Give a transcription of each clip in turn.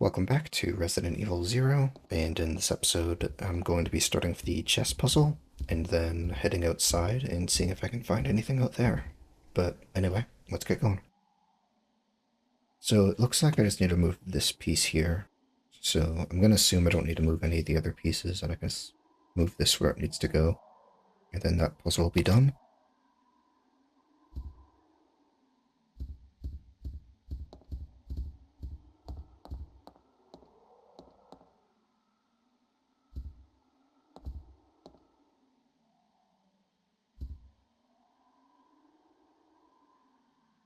Welcome back to Resident Evil 0, and in this episode I'm going to be starting with the chess puzzle, and then heading outside and seeing if I can find anything out there. But anyway, let's get going. So it looks like I just need to move this piece here, so I'm going to assume I don't need to move any of the other pieces, and I can move this where it needs to go, and then that puzzle will be done.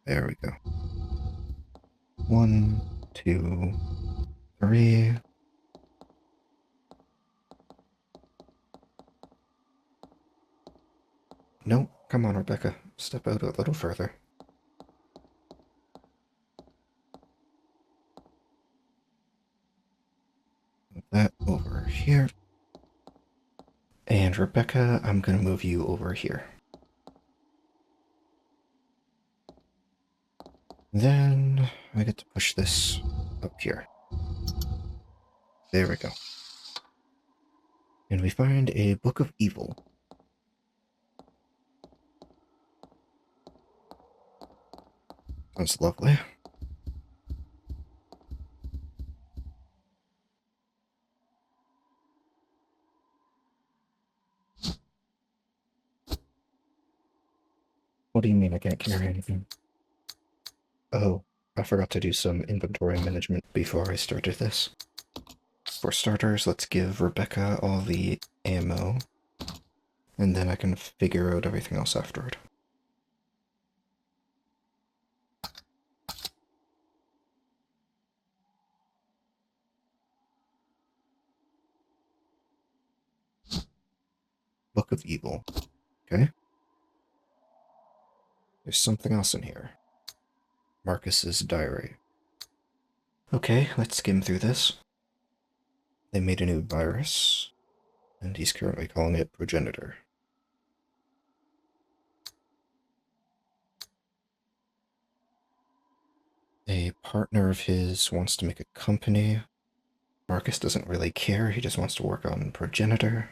There we go. 1, 2, 3. No, come on, Rebecca. Step out a little further. Move that over here. And Rebecca, I'm going to move you over here. Then I get to push this up here. There we go. And we find a Book of Evil. Sounds lovely. What do you mean I can't carry anything? Oh, I forgot to do some inventory management before I started this. For starters, let's give Rebecca all the ammo, and then I can figure out everything else afterward. Book of Evil. Okay. There's something else in here. Marcus's diary. Okay, let's skim through this. They made a new virus, and he's currently calling it Progenitor. A partner of his wants to make a company. Marcus doesn't really care, he just wants to work on Progenitor.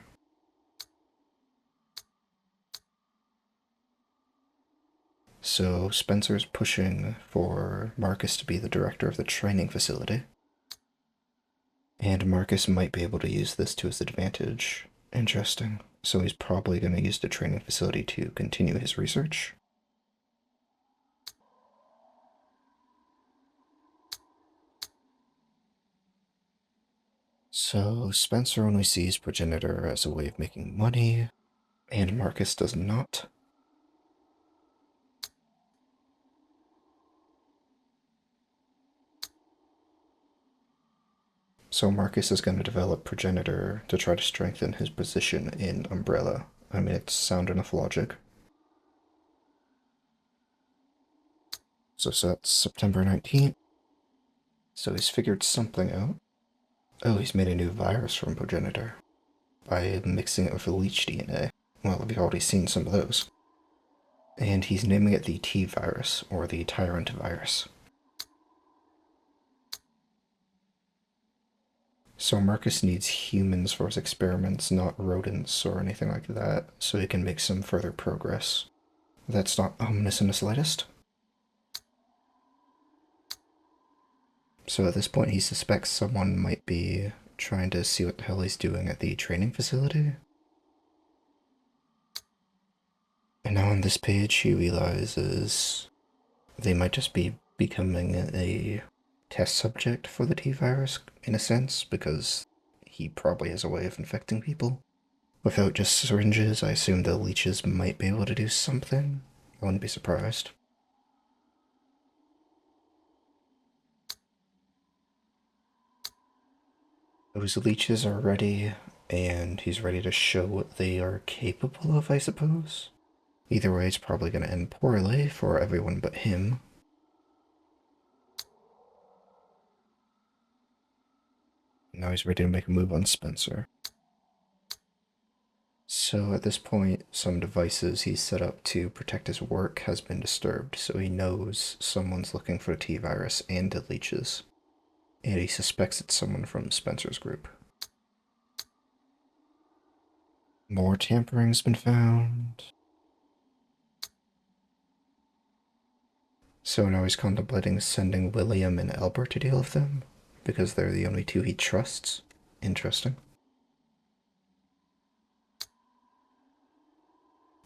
So Spencer's pushing for Marcus to be the director of the training facility. And Marcus might be able to use this to his advantage. Interesting. So he's probably going to use the training facility to continue his research. So Spencer only sees Progenitor as a way of making money, and Marcus does not. So Marcus is going to develop Progenitor to try to strengthen his position in Umbrella. I mean, it's sound enough logic. So that's September 19th. So he's figured something out. Oh, he's made a new virus from Progenitor by mixing it with leech DNA. Well, we've already seen some of those. And he's naming it the T-virus, or the Tyrant virus. So Marcus needs humans for his experiments, not rodents or anything like that, so he can make some further progress. That's not ominous in the slightest. So at this point he suspects someone might be trying to see what the hell he's doing at the training facility. And now on this page he realizes they might just be becoming a test subject for the T-virus, in a sense, because he probably has a way of infecting people. Without just syringes, I assume the leeches might be able to do something. I wouldn't be surprised. Those leeches are ready, and he's ready to show what they are capable of, I suppose. Either way, it's probably going to end poorly for everyone but him. Now he's ready to make a move on Spencer. So at this point, some devices he's set up to protect his work has been disturbed, so he knows someone's looking for the T-virus and the leeches. and he suspects it's someone from Spencer's group. More tampering's been found. So now he's contemplating sending William and Albert to deal with them, because they're the only two he trusts. Interesting.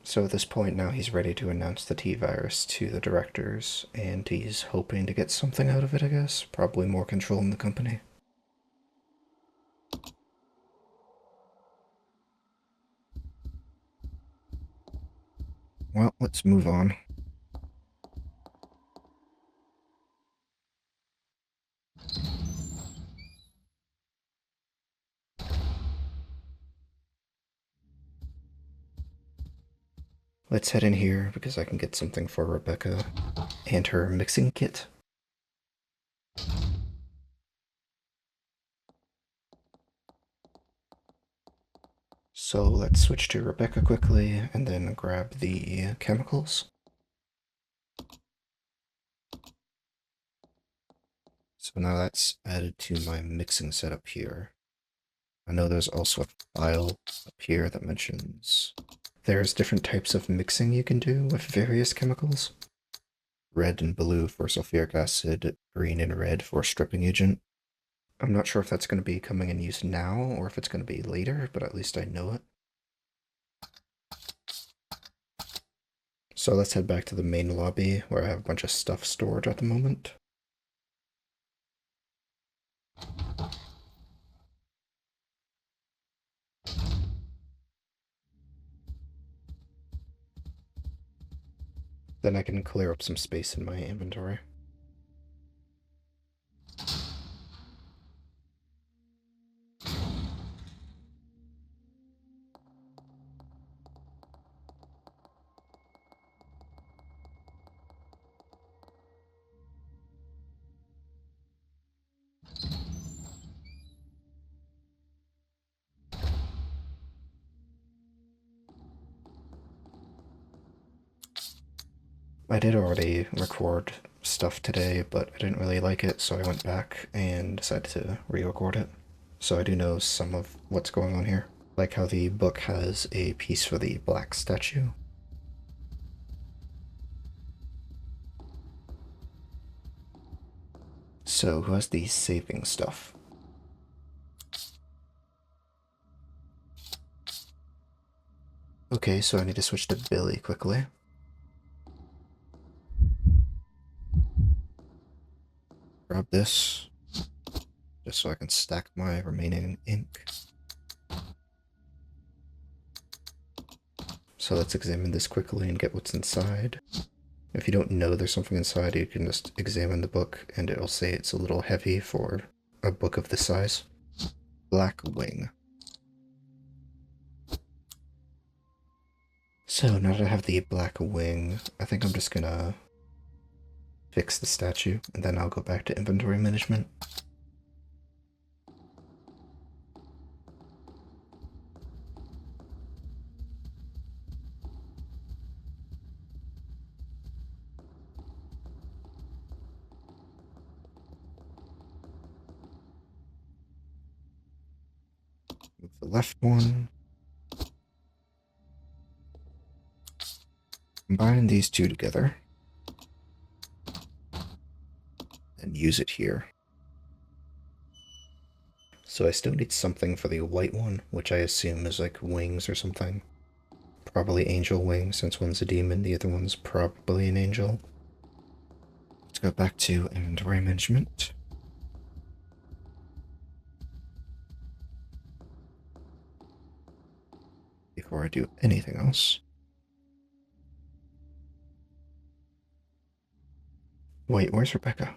So at this point now he's ready to announce the T-Virus to the directors, and he's hoping to get something out of it, I guess. Probably more control in the company. Well, let's move on. Let's head in here because I can get something for Rebecca and her mixing kit. So let's switch to Rebecca quickly and then grab the chemicals. So now that's added to my mixing setup here. I know there's also a file up here that mentions there's different types of mixing you can do with various chemicals. Red and blue for sulfuric acid, green and red for stripping agent. I'm not sure if that's going to be coming in use now or if it's going to be later, but at least I know it. So let's head back to the main lobby where I have a bunch of stuff stored at the moment. Then I can clear up some space in my inventory. I did already record stuff today, but I didn't really like it, so I went back and decided to re-record it. So I do know some of what's going on here. Like how the book has a piece for the black statue. So who has the saving stuff? Okay, so I need to switch to Billy quickly. Grab this, just so I can stack my remaining ink. So let's examine this quickly and get what's inside. If you don't know there's something inside, you can just examine the book and it'll say it's a little heavy for a book of this size. Black Wing. So now that I have the Black Wing, I think I'm just gonna fix the statue and then I'll go back to inventory management. Move the left one. Combine these two together and use it here. So I still need something for the white one, which I assume is like wings or something. Probably angel wings, since one's a demon, the other one's probably an angel. Let's go back to inventory management. Before I do anything else. Wait, where's Rebecca?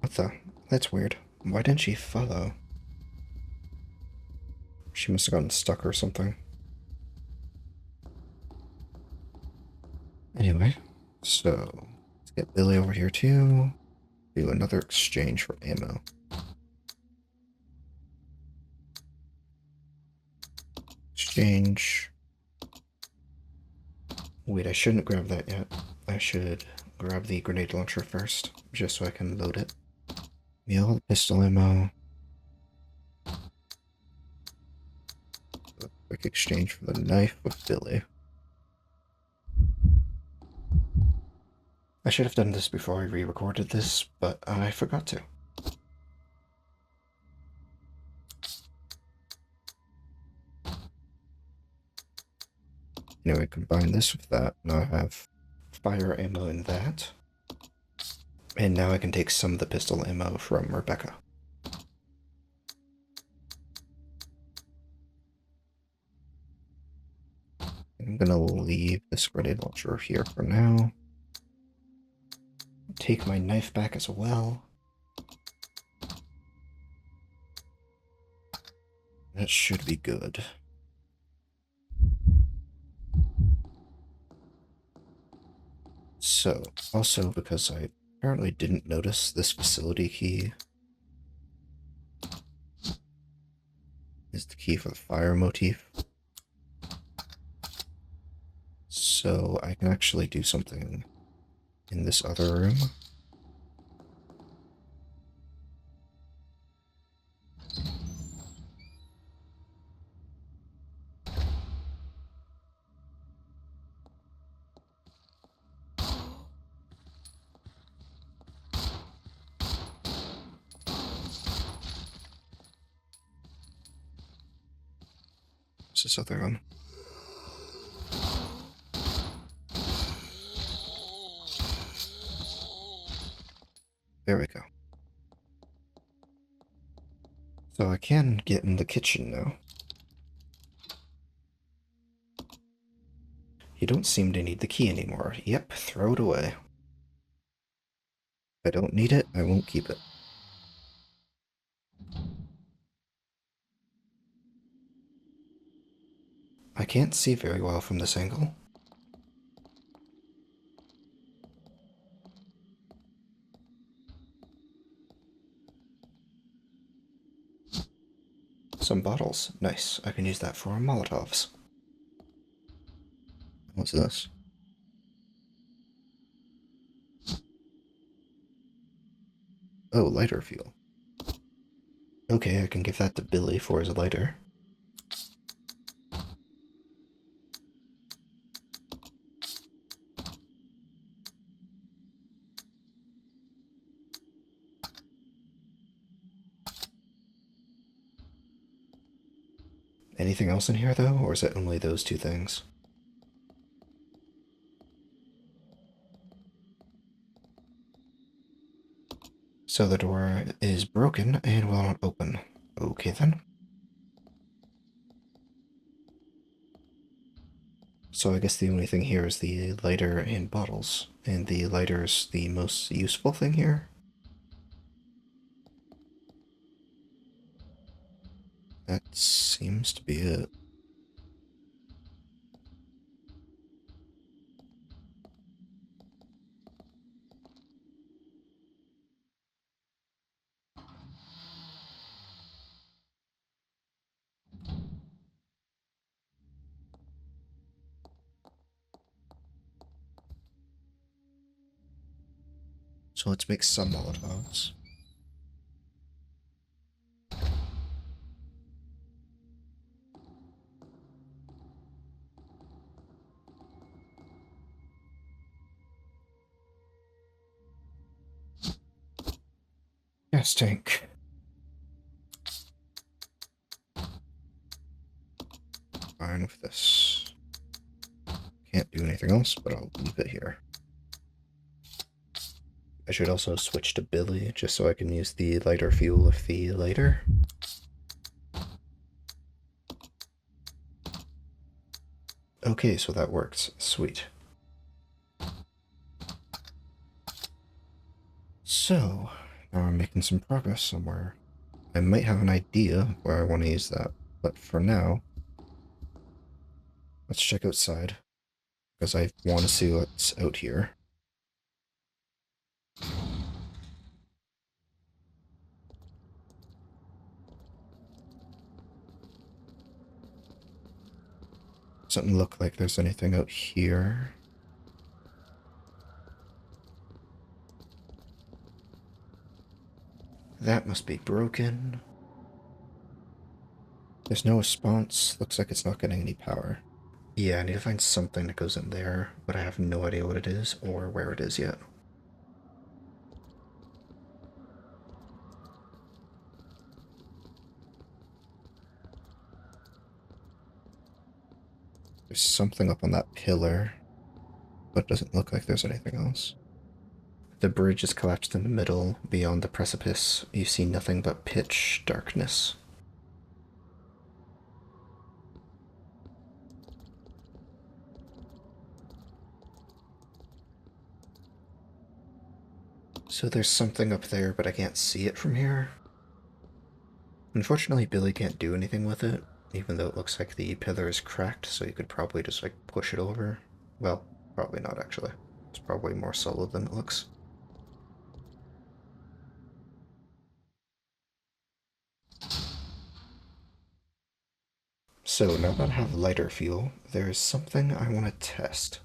What the? That's weird. Why didn't she follow? She must have gotten stuck or something. Anyway, so let's get Billy over here too. Do another exchange for ammo. Exchange. Wait, I shouldn't grab that yet. I should grab the grenade launcher first, just so I can load it. Give me all the pistol ammo. A quick exchange for the knife with Billy. I should have done this before I re-recorded this, but I forgot to. Anyway, combine this with that. Now I have fire ammo in that. And now I can take some of the pistol ammo from Rebecca. I'm gonna leave this grenade launcher here for now. Take my knife back as well. That should be good. So, also because I apparently didn't notice this facility key is the key for the fire motif. So I can actually do something in this other room. What's this other one? There we go. So I can get in the kitchen now. You don't seem to need the key anymore. Yep, throw it away. If I don't need it, I won't keep it. I can't see very well from this angle. Some bottles. Nice. I can use that for Molotovs. What's this? Oh, lighter fuel. Okay, I can give that to Billy for his lighter. Anything else in here, though, or is it only those two things? So the door is broken and will not open. Okay, then. So I guess the only thing here is the lighter and bottles. And the lighter's the most useful thing here? That seems to be it. So let's make some Molotovs. Gas tank. Fine with this. Can't do anything else, but I'll leave it here. I should also switch to Billy, just so I can use the lighter fuel with the lighter. Okay, so that works. Sweet. So, now I'm making some progress somewhere. I might have an idea where I want to use that, but for now, let's check outside, because I want to see what's out here. Doesn't look like there's anything out here. That must be broken. There's no response. Looks like it's not getting any power. Yeah, I need to find something that goes in there, but I have no idea what it is or where it is yet. There's something up on that pillar, but it doesn't look like there's anything else. The bridge is collapsed in the middle. Beyond the precipice, you see nothing but pitch darkness. So there's something up there, but I can't see it from here. Unfortunately, Billy can't do anything with it, even though it looks like the pillar is cracked, so you could probably just, like, push it over. Well, probably not, actually. It's probably more solid than it looks. So, now that I have lighter fuel, there is something I want to test.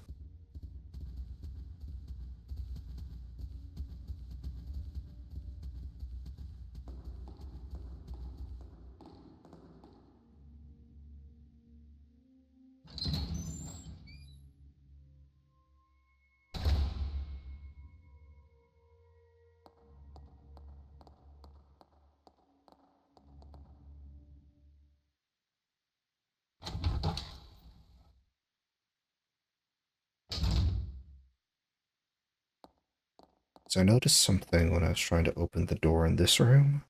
So I noticed something when I was trying to open the door in this room.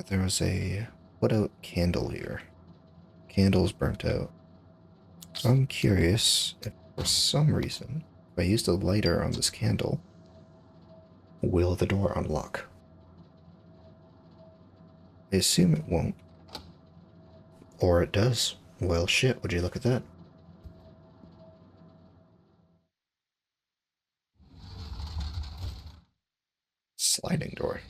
There was a put out candle here. Candle's burnt out. So I'm curious if for some reason, if I used a lighter on this candle, will the door unlock? I assume it won't. Or it does. Well, shit, would you look at that? Sliding door.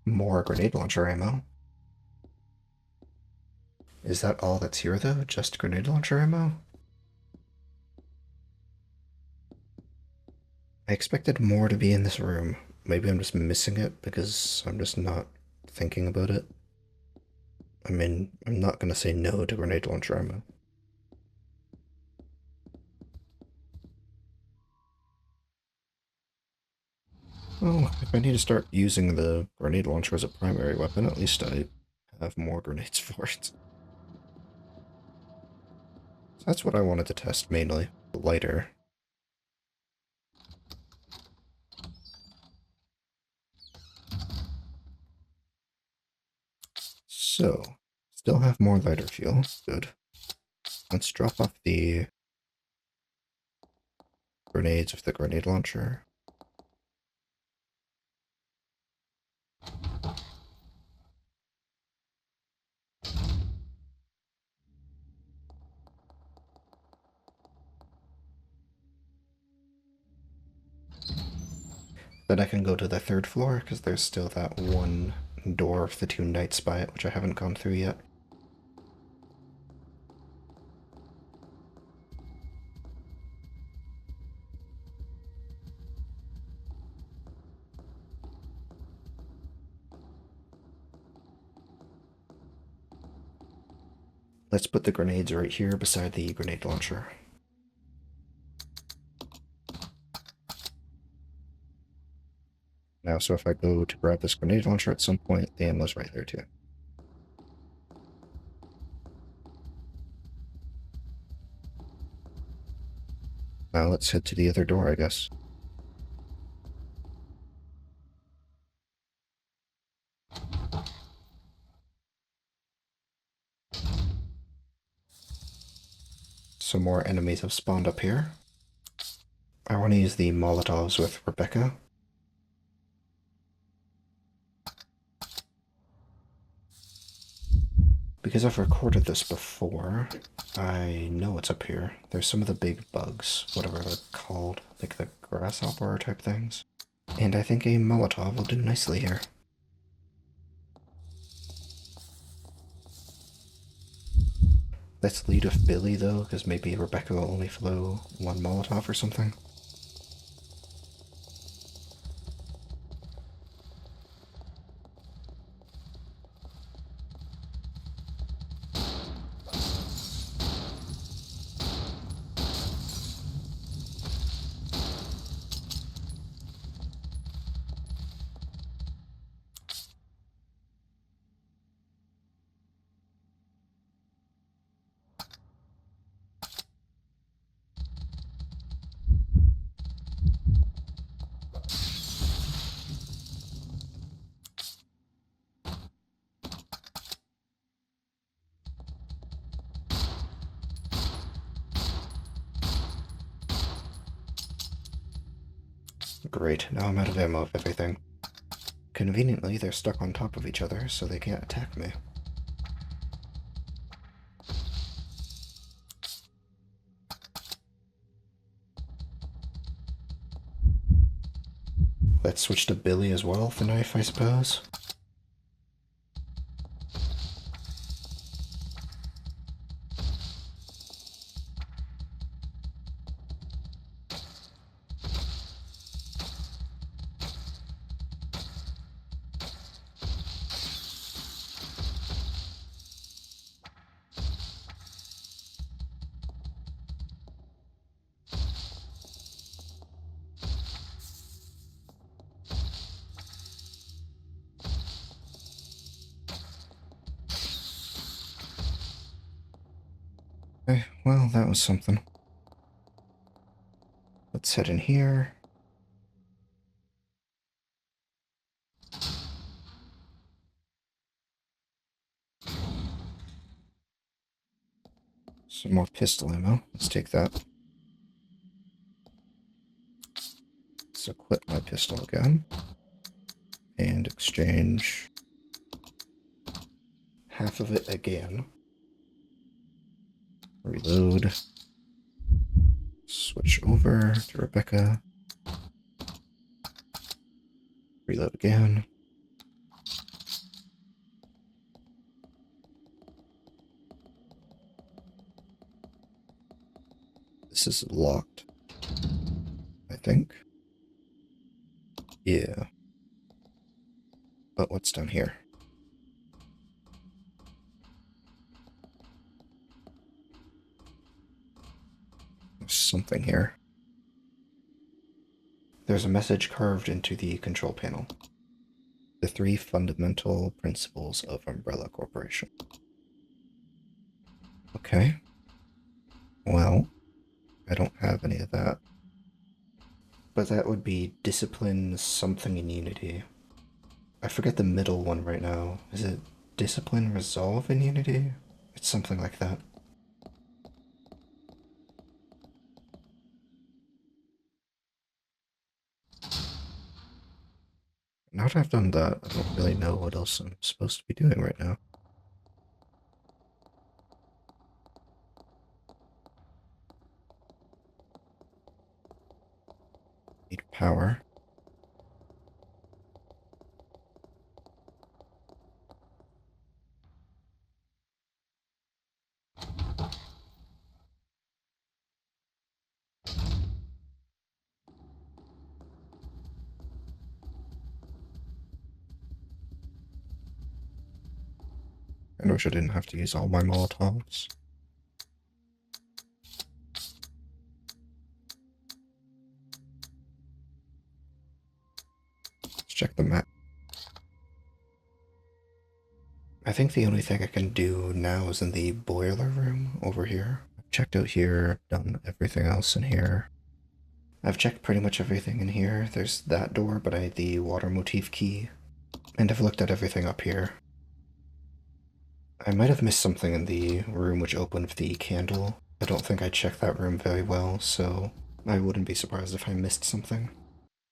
More grenade launcher ammo. Is that all that's here, though? Just grenade launcher ammo? I expected more to be in this room. Maybe I'm just missing it because I'm just not thinking about it. I mean, I'm not gonna say no to grenade launcher ammo. Well, if I need to start using the grenade launcher as a primary weapon, at least I have more grenades for it. So that's what I wanted to test mainly. The lighter. So, still have more lighter fuel. Good. Let's drop off the grenades with the grenade launcher. Then I can go to the third floor, because there's still that one door with the two knights by it, which I haven't gone through yet. Let's put the grenades right here beside the grenade launcher. Now, so if I go to grab this grenade launcher at some point, the ammo's right there too. Now let's head to the other door, I guess. Some more enemies have spawned up here. I want to use the Molotovs with Rebecca. because I've recorded this before, I know what's up here. There's some of the big bugs, whatever they're called, like the grasshopper type things. And I think a Molotov will do nicely here. Let's lead with Billy though, because maybe Rebecca will only flow one Molotov or something. Great, now I'm out of ammo of everything. Conveniently, they're stuck on top of each other, so they can't attack me. Let's switch to Billy as well with the knife, I suppose. Okay, well, that was something. Let's head in here. Some more pistol ammo. Let's take that. Let's equip my pistol again. And exchange half of it again. Reload. Switch over to Rebecca. Reload again. This is locked, I think. Yeah. But what's down here? There's something here. There's a message carved into the control panel. The 3 fundamental principles of Umbrella Corporation. Okay. Well, I don't have any of that. But that would be discipline something in Unity. I forget the middle one right now. Is it discipline resolve in Unity? It's something like that. Now that I've done that, I don't really know what else I'm supposed to be doing right now. Need power. I wish I didn't have to use all my Molotovs. Let's check the map. I think the only thing I can do now is in the boiler room over here. I've checked out here, done everything else in here. I've checked pretty much everything in here. There's that door, but I had the water motif key. And I've looked at everything up here. I might have missed something in the room which opened with the candle. I don't think I checked that room very well, so I wouldn't be surprised if I missed something.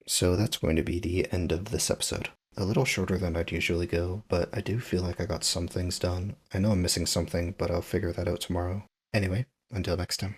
So that's going to be the end of this episode. A little shorter than I'd usually go, but I do feel like I got some things done. I know I'm missing something, but I'll figure that out tomorrow. Anyway, until next time.